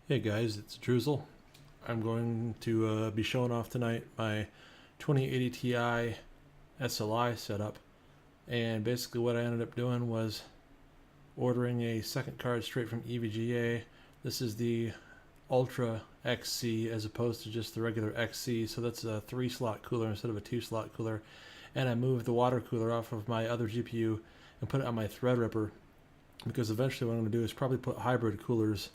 Hey guys, it's Druzel. I'm going to be showing off tonight my 2080 Ti SLI setup, and basically what I ended up doing was ordering a second card straight from EVGA. This is the Ultra XC as opposed to just the regular XC, so that's a 3-slot cooler instead of a 2-slot cooler, and I moved the water cooler off of my other GPU and put it on my Threadripper, because eventually what I'm going to do is probably put hybrid coolers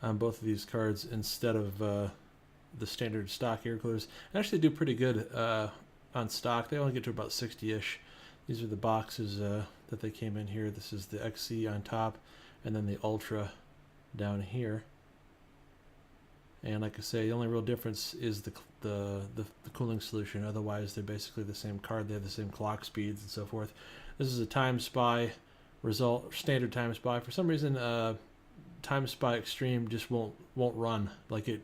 on both of these cards instead of the standard stock air coolers. They actually do pretty good on stock. They only get to about 60-ish. These are the boxes that they came in here. This is the XC on top, and then the Ultra down here. And like I say, the only real difference is the cooling solution. Otherwise, they're basically the same card. They have the same clock speeds and so forth. This is a Time Spy result, standard Time Spy. For some reason, Time Spy Extreme just won't run. Like it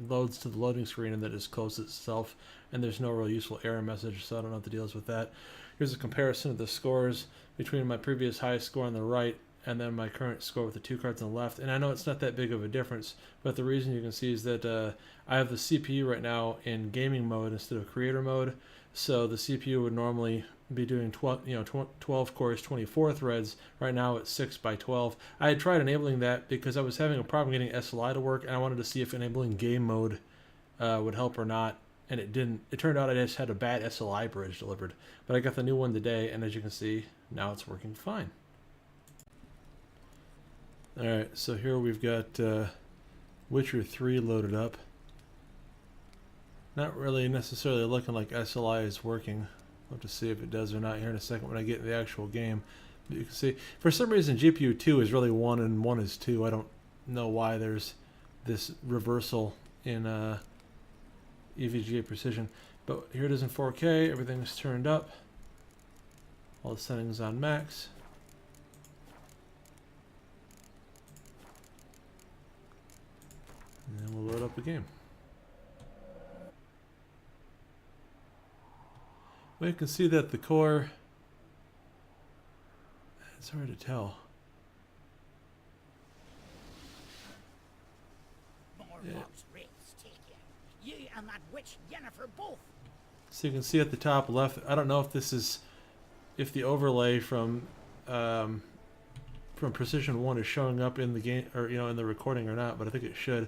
loads to the loading screen and then just closes itself, and there's no real useful error message, so I don't know what the deal is with that. Here's a comparison of the scores between my previous highest score on the right and then my current score with the two cards on the left. And I know it's not that big of a difference, but the reason you can see is that I have the CPU right now in gaming mode instead of creator mode, so the CPU would normally be doing 12 cores, 24 threads. Right now it's 6 by 12. I had tried enabling that because I was having a problem getting SLI to work, and I wanted to see if enabling game mode would help or not, and it didn't. It turned out I just had a bad SLI bridge delivered, but I got the new one today, and as you can see, now it's working fine. Alright, so here we've got Witcher 3 loaded up. Not really necessarily looking like SLI is working. I'll have to see if it does or not here in a second when I get in the actual game. But you can see, for some reason, GPU 2 is really 1 and 1 is 2. I don't know why there's this reversal in EVGA Precision. But here it is in 4K. Everything's turned up. All the settings on max. And then we'll load up the game. Well, you can see that the core, it's hard to tell. Yeah. You and that witch Yennefer both. So you can see at the top left, I don't know if this is, if the overlay from Precision 1 is showing up in the game, or in the recording or not, but I think it should.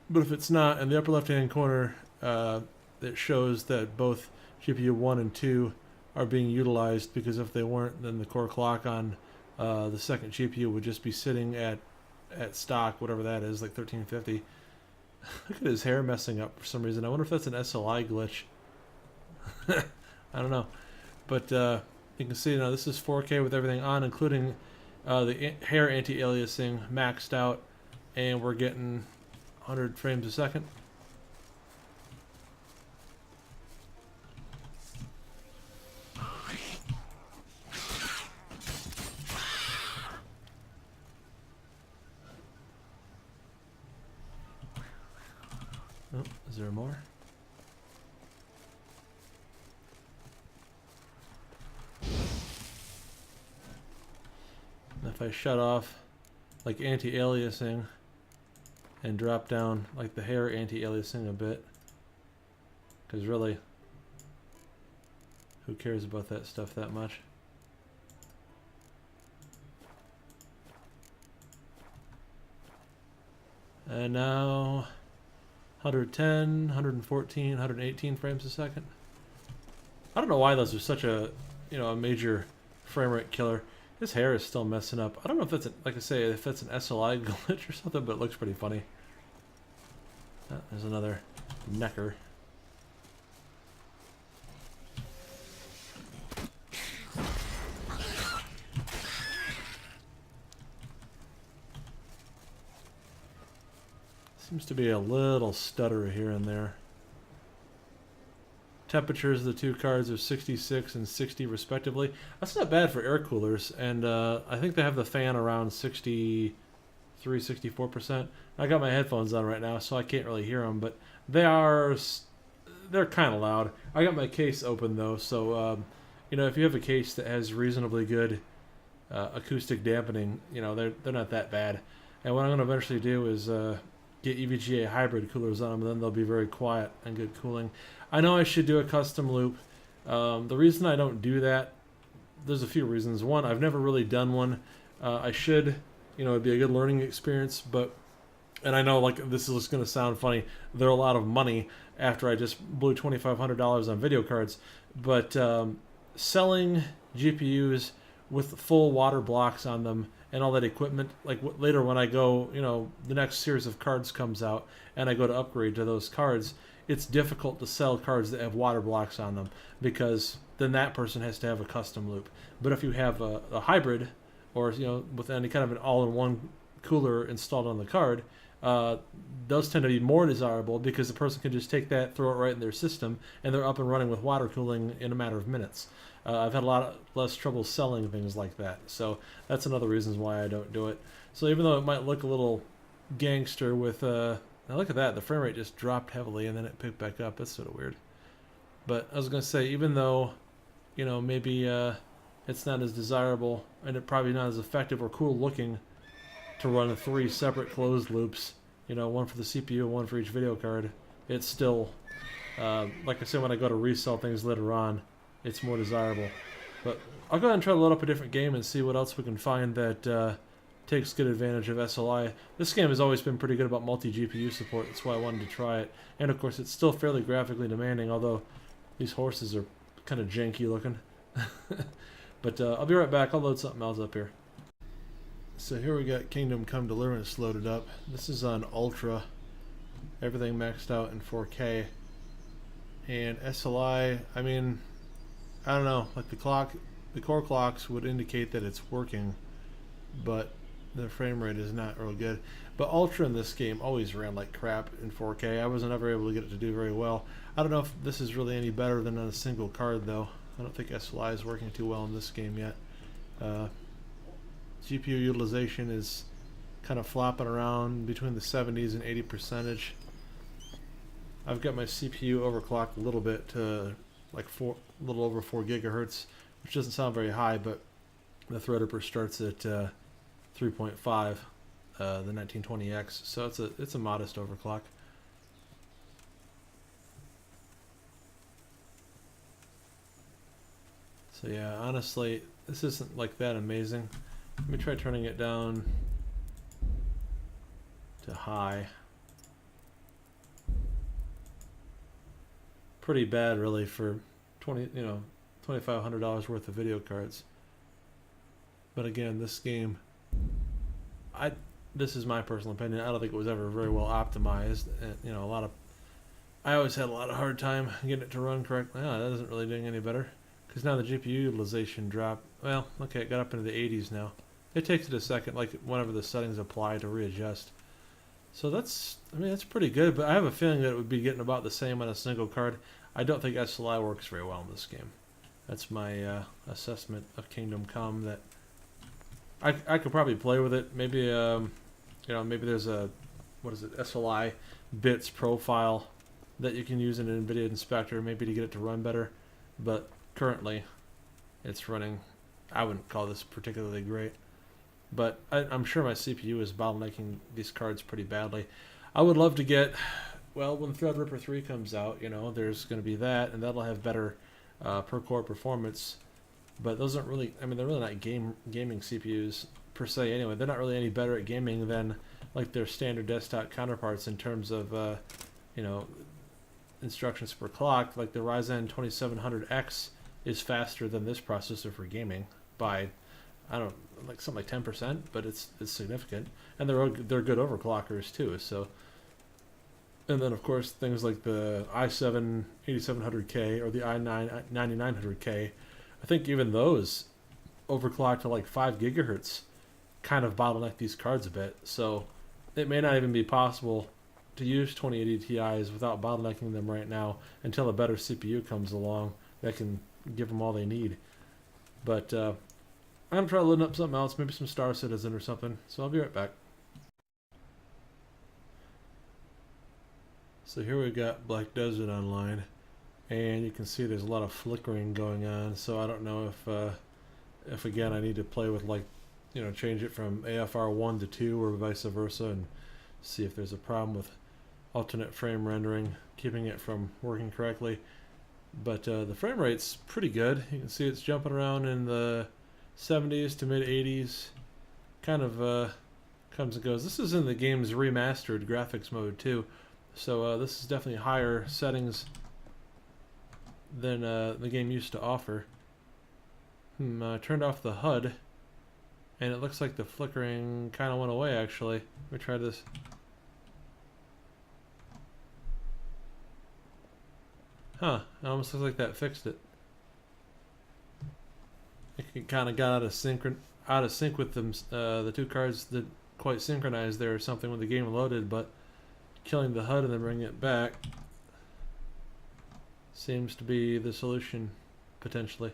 But if it's not, in the upper left hand corner, it shows that both GPU 1 and 2 are being utilized, because if they weren't, then the core clock on the second GPU would just be sitting at stock, whatever that is, like 1350. Look at his hair messing up for some reason. I wonder if that's an SLI glitch. I don't know. But you can see now this is 4K with everything on, including the hair anti-aliasing maxed out, and we're getting 100 frames a second. Oh, is there more? And if I shut off like anti-aliasing and drop down like the hair anti-aliasing a bit, because really, who cares about that stuff that much? And now 110, 114, 118 frames a second. I don't know why those are such a a major frame rate killer. His hair is still messing up. I don't know if that's like I say, if that's an SLI glitch or something, but it looks pretty funny. There's another necker. Seems to be a little stutter here and there. Temperatures of the two cards are 66 and 60 respectively. That's not bad for air coolers, and I think they have the fan around 63, 64%. I got my headphones on right now, so I can't really hear them, but they're kind of loud. I got my case open though, so if you have a case that has reasonably good acoustic dampening, they're not that bad. And what I'm going to eventually do is get EVGA hybrid coolers on them, and then they'll be very quiet and good cooling. I know I should do a custom loop. The reason I don't do that, there's a few reasons. One, I've never really done one. I should, it'd be a good learning experience, but, and I know like this is just going to sound funny, they're a lot of money after I just blew $2,500 on video cards, but selling GPUs with full water blocks on them and all that equipment, like later when I go, the next series of cards comes out and I go to upgrade to those cards, it's difficult to sell cards that have water blocks on them because then that person has to have a custom loop. But if you have a hybrid or, with any kind of an all-in-one cooler installed on the card, those tend to be more desirable because the person can just take that, throw it right in their system, and they're up and running with water cooling in a matter of minutes. I've had a lot less trouble selling things like that, so that's another reason why I don't do it. So even though it might look a little gangster with, now look at that, the frame rate just dropped heavily and then it picked back up. That's sort of weird. But I was going to say, even though, maybe it's not as desirable and it probably not as effective or cool looking to run 3 separate closed loops, one for the CPU, one for each video card, it's still, like I said, when I go to resell things later on, it's more desirable. But I'll go ahead and try to load up a different game and see what else we can find that takes good advantage of SLI. This game has always been pretty good about multi-GPU support, that's why I wanted to try it. And of course it's still fairly graphically demanding, although these horses are kind of janky looking. But I'll be right back, I'll load something else up here. So here we got Kingdom Come Deliverance loaded up. This is on Ultra, everything maxed out in 4K. And SLI, I mean, I don't know, like the core clocks would indicate that it's working, but the frame rate is not real good. But Ultra in this game always ran like crap in 4K. I wasn't ever able to get it to do very well. I don't know if this is really any better than on a single card though. I don't think SLI is working too well in this game yet. GPU utilization is kind of flopping around between the 70s and 80%. I've got my CPU overclocked a little bit to like a little over 4 gigahertz, which doesn't sound very high, but the Threadripper starts at 3.5, the 1920X, so it's a modest overclock. So yeah, honestly, this isn't like that amazing. Let me try turning it down to high. Pretty bad really for $2,500 worth of video cards. But again, this game, this is my personal opinion. I don't think it was ever very well optimized. And, I always had a lot of hard time getting it to run correctly. Oh, that isn't really doing any better because now the GPU utilization dropped. Well, okay, it got up into the 80s now. It takes it a second, like whenever the settings apply, to readjust. So that's pretty good, but I have a feeling that it would be getting about the same on a single card. I don't think SLI works very well in this game. That's my assessment of Kingdom Come. That I could probably play with it. Maybe maybe there's a SLI bits profile that you can use in an NVIDIA inspector, maybe to get it to run better. But currently, it's running. I wouldn't call this particularly great. But I'm sure my CPU is bottlenecking these cards pretty badly. I would love to get, well, when Threadripper 3 comes out, there's going to be that, and that'll have better per core performance. But those aren't really, they're really not gaming CPUs per se anyway. They're not really any better at gaming than like their standard desktop counterparts in terms of, instructions per clock. Like the Ryzen 2700X is faster than this processor for gaming by, like something like 10%, but it's significant, and they're good overclockers too. So, and then of course things like the i7 8700K or the i9 9900K, I think even those overclock to like 5 gigahertz, kind of bottleneck these cards a bit. So it may not even be possible to use 2080 Ti's without bottlenecking them right now until a better CPU comes along that can give them all they need. But I'm going to try loading up something else, maybe some Star Citizen or something, so I'll be right back. So here we got Black Desert online, and you can see there's a lot of flickering going on, so I don't know if again I need to play with like change it from AFR 1 to 2 or vice versa, and see if there's a problem with alternate frame rendering, keeping it from working correctly. But the frame rate's pretty good. You can see it's jumping around in the 70s to mid 80s. Kind of comes and goes. This is in the game's remastered graphics mode too, so this is definitely higher settings than the game used to offer. I turned off the HUD, and it looks like the flickering kind of went away actually. Let me try this. Huh, it almost looks like that fixed it. It kind of got out of sync with them. The two cards that quite synchronized there or something when the game loaded, but killing the HUD and then bringing it back seems to be the solution potentially.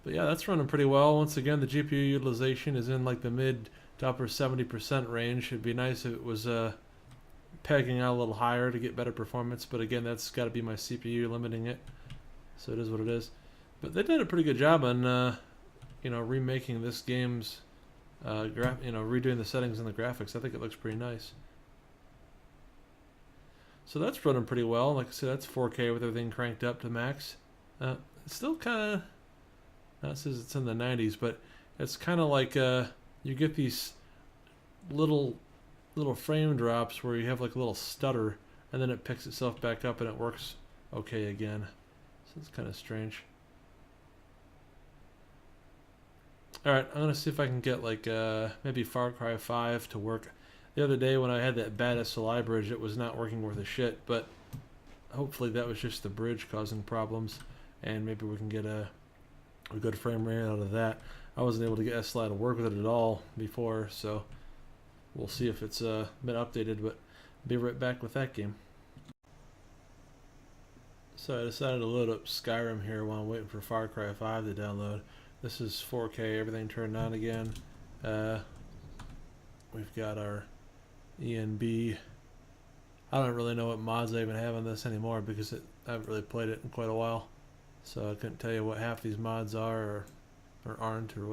But yeah, that's running pretty well. Once again, the GPU utilization is in like the mid to upper 70% range. It'd be nice if it was pegging out a little higher to get better performance, but again, that's got to be my CPU limiting it, so it is what it is. But they did a pretty good job on remaking this game's redoing the settings and the graphics. I think it looks pretty nice. So that's running pretty well. Like I said, that's 4K with everything cranked up to max. It's still kind of, it says it's in the 90s, but it's kind of like you get these little frame drops where you have like a little stutter, and then it picks itself back up and it works okay again. So it's kind of strange. Alright, I'm gonna see if I can get like maybe Far Cry 5 to work. The other day when I had that bad SLI bridge, it was not working worth a shit, but hopefully that was just the bridge causing problems, and maybe we can get a good frame rate out of that. I wasn't able to get SLI to work with it at all before, so we'll see if it's been updated, but be right back with that game. So I decided to load up Skyrim here while I'm waiting for Far Cry 5 to download. This is 4K, everything turned on again. We've got our ENB. I don't really know what mods I even have on this anymore because I haven't really played it in quite a while. So I couldn't tell you what half these mods are or aren't, or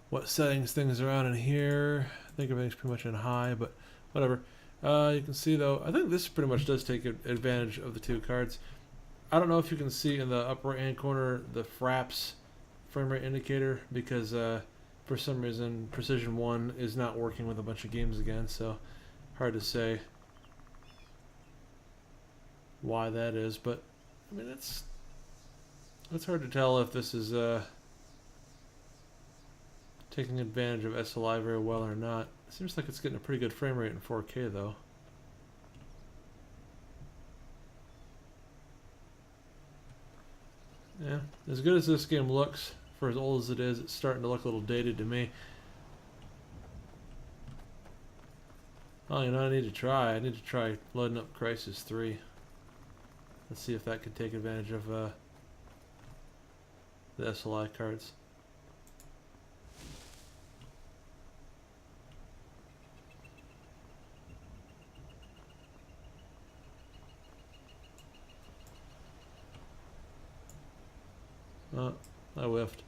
what settings things are on in here. I think everything's pretty much in high, but whatever. You can see though, I think this pretty much does take advantage of the two cards. I don't know if you can see in the upper right hand corner the Fraps frame rate indicator, because for some reason Precision 1 is not working with a bunch of games again, so hard to say why that is, but I mean it's hard to tell if this is taking advantage of SLI very well or not. It seems like it's getting a pretty good frame rate in 4K though. Yeah, as good as this game looks, for as old as it is, it's starting to look a little dated to me. Oh, I need to try loading up Crysis 3. Let's see if that could take advantage of the SLI cards. Oh, I whiffed.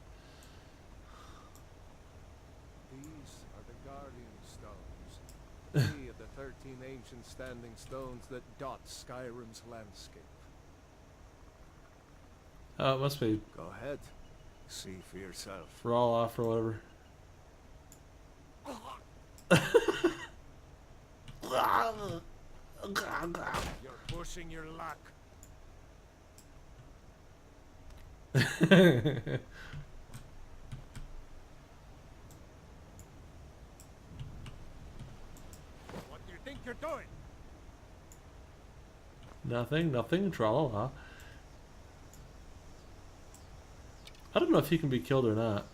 These are the Guardian Stones, 3 of the 13 ancient standing stones that dot Skyrim's landscape. Oh, it must be Go ahead, see for yourself. raw off or whatever. You're pushing your luck. Nothing, What do you think you're doing? nothing, tra-la-la. I don't know if he can be killed or not.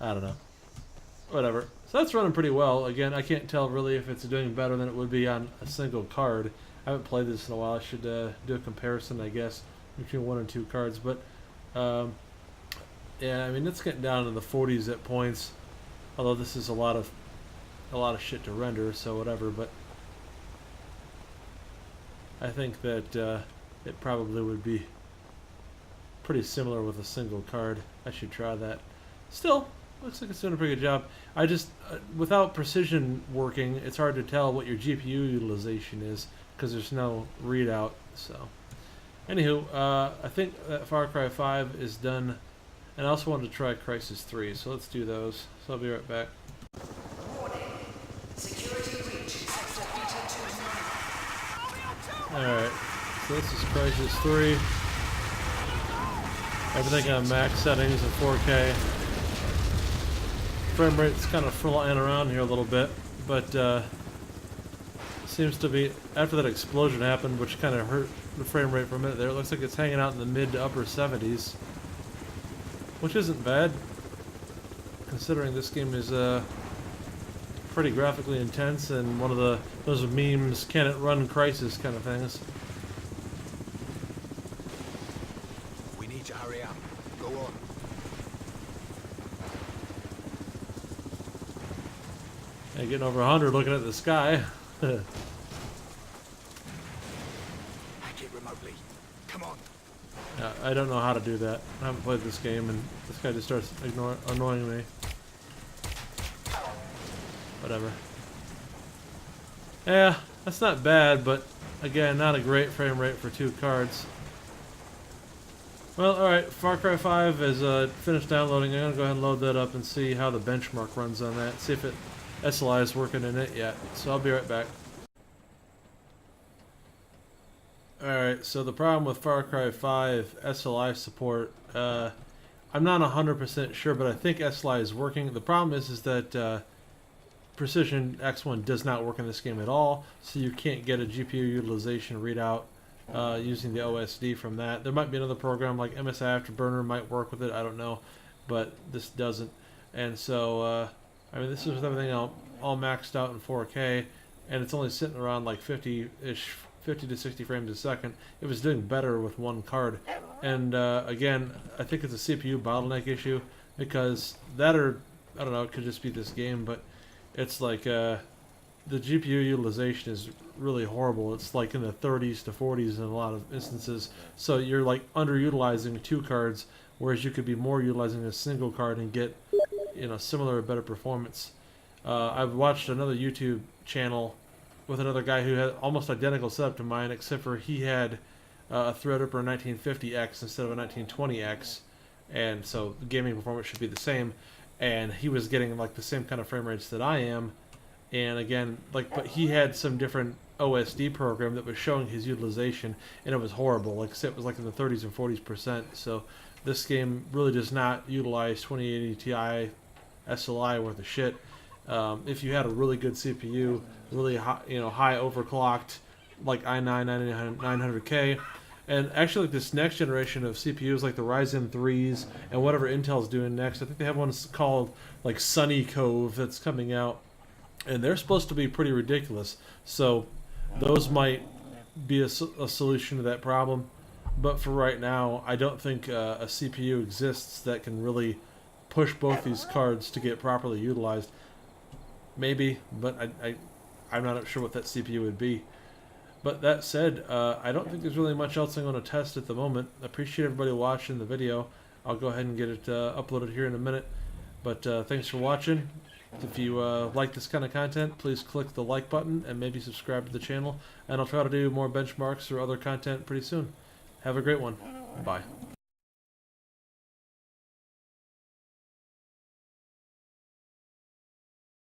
I don't know. Whatever. So that's running pretty well. Again, I can't tell really if it's doing better than it would be on a single card. I haven't played this in a while. I should do a comparison, I guess, between 1 and 2 cards. But yeah, I mean, it's getting down in the 40s at points. Although this is a lot of a lot of shit to render, so whatever, but I think that it probably would be pretty similar with a single card. I should try that. Still, looks like it's doing a pretty good job. I just, without precision working, it's hard to tell what your GPU utilization is because there's no readout. So, anywho, I think that Far Cry 5 is done, and I also wanted to try Crysis 3, so let's do those. So I'll be right back. Warning. Security breach. Sector Beta 2. Alright, so this is Crysis 3. Everything on max settings in 4K. Frame rate's kind of flying around here a little bit, but seems to be, after that explosion happened, which kind of hurt the frame rate for a minute there, it looks like it's hanging out in the mid to upper 70s, which isn't bad, considering this game is pretty graphically intense and one of those memes, can it run Crysis kind of things. We need to hurry up. Go on. And getting over 100 looking at the sky. Hack it remotely. Come on. Yeah, I don't know how to do that. I haven't played this game, and this guy just starts annoying me. Whatever. Yeah, that's not bad, but again, not a great frame rate for 2 cards. Well, alright, Far Cry 5 is finished downloading. I'm going to go ahead and load that up and see how the benchmark runs on that. See if it SLI is working in it yet. So I'll be right back. Alright, so the problem with Far Cry 5 SLI support, I'm not 100% sure, but I think SLI is working. The problem is that Precision X1 does not work in this game at all, so you can't get a GPU utilization readout using the OSD from that. There might be another program like MSI Afterburner might work with it, I don't know, but this doesn't. And so, I mean, this is with everything all maxed out in 4K, and it's only sitting around like 50-ish, 50 to 60 frames a second. It was doing better with one card. And again, I think it's a CPU bottleneck issue, because that, or I don't know, it could just be this game, but it's like the GPU utilization is really horrible. It's like in the 30s to 40s in a lot of instances. So you're like underutilizing 2 cards, whereas you could be more utilizing a single card and get, you know, similar or better performance. I've watched another YouTube channel with another guy who had almost identical setup to mine, except for he had a Threadripper 1950X instead of a 1920X, and so the gaming performance should be the same. And he was getting like the same kind of frame rates that I am, and again, like, but he had some different OSD program that was showing his utilization, and it was horrible. Like I said, it was like in the 30s and 40%. So this game really does not utilize 2080 Ti SLI worth of shit. If you had a really good CPU, really high, high overclocked, like i9 900K, and actually like this next generation of CPUs, like the Ryzen 3s and whatever Intel's doing next, I think they have one called like Sunny Cove that's coming out, and they're supposed to be pretty ridiculous. So those might be a solution to that problem. But for right now, I don't think a CPU exists that can really push both these cards to get properly utilized. Maybe, but I'm not sure what that CPU would be. But that said, I don't think there's really much else I'm going to test at the moment. I appreciate everybody watching the video. I'll go ahead and get it uploaded here in a minute. But thanks for watching. If you like this kind of content, please click the like button and maybe subscribe to the channel. And I'll try to do more benchmarks or other content pretty soon. Have a great one. Bye.